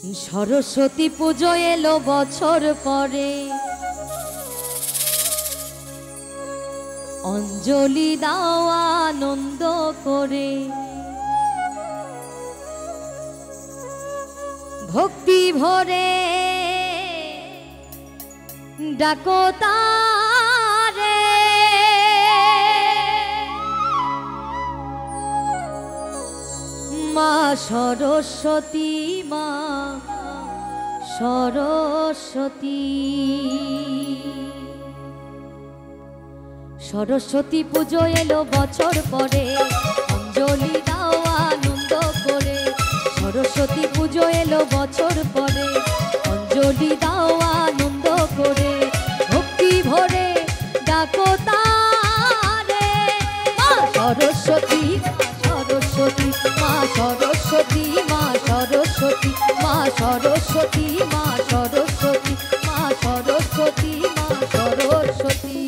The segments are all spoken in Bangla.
সরস্বতী পুজো এলো বছর পরে, অঞ্জলি দাও আনন্দ করে, ভক্তি ভরে ডাকো তারে, মা সরস্বতী, মা সরস্বতী। সরস্বতী পুজো এলো বছর পরে, অঞ্জলি দাও আনন্দ করে। সরস্বতী পুজো এলো বছর পরে, অঞ্জলি দাও আনন্দ করে, ভক্তি ভরে ডাকো তারে, মা সরস্বতী, সরস্বতী, মা সরস্বতী, মা সরস্বতী, মা সরস্বতী, মা সরস্বতী, মা সরস্বতী, মা সরস্বতী।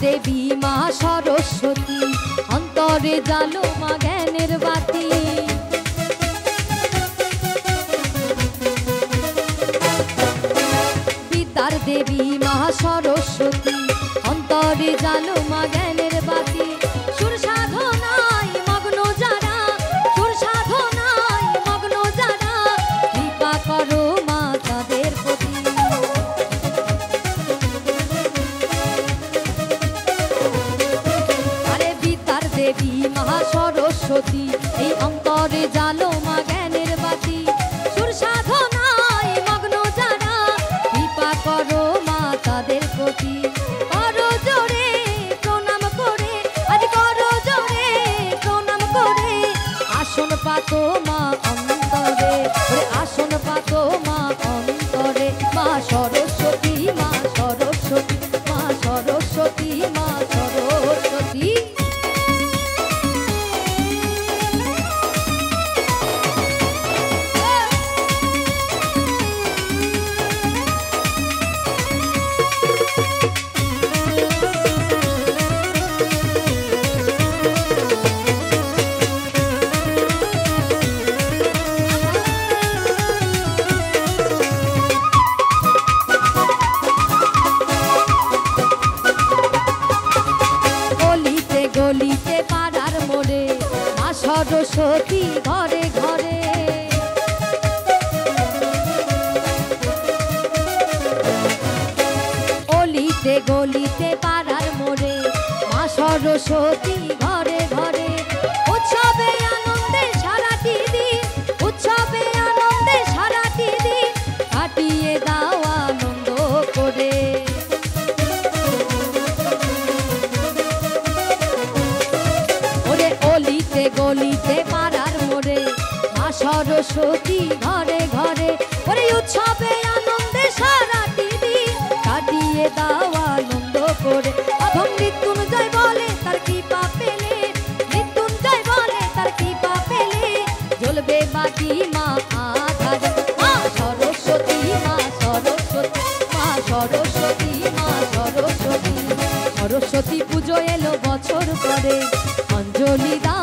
দেবী মা সরস্বতী, অন্তরে জালো মা জ্ঞানের বাতি। বিদ্যার দেবী মা সরস্বতী, অন্তরে জালো মা জ্ঞানের বাতি। সুর সাধনায় মগ্ন যারা, সুর সাধনায় মগ্ন যারা, কৃপা করো মা তাদের প্রতি। দেবী মহা সরস্বতী, এই অন্তরে জালো মা জ্ঞানের বাতি। সুর সাধনায় মগ্ন যারা, কৃপা করো মা তাদের প্রতি। করো জোরে প্রণাম করে, আজ করো জোরে প্রণাম করে, আসন পাতো মা অন্তরে, আসন পাতো মা অন্তরে। মা সরস্বতী, মা সরস্বতী, মা সরস্বতী, মা সরস্বতী। গলিতে পাড়ার মোড়ে মা সরস্বতী ঘরে ঘরে, অলিতে গলিতে পাড়ার মোড়ে মা সরস্বতী ঘরে ঘরে। উৎসবে আনন্দে সারাটি দিন, উৎসবে আনন্দে সারাটি দিন, কাটিয়ে দাও আনন্দ করে। অলিতে গলিতে পাড়ার মোড়ে মা সরস্বতী ঘরে ঘরে, ওরে উৎসবে আনন্দে সারাটি দিন, কাটিয়ে দাও আনন্দ করে। অধম মৃত্যুঞ্জয় বলে তার কৃপা পেলে, মৃত্যুঞ্জয় বলে তার কৃপা পেলে, জ্বলবে বাকি মা আধার। মা সরস্বতী, মা সরস্বতী, মা সরস্বতী, মা সরস্বতী। সরস্বতী পুজো এলো বছর পরে, অঞ্জলি দাও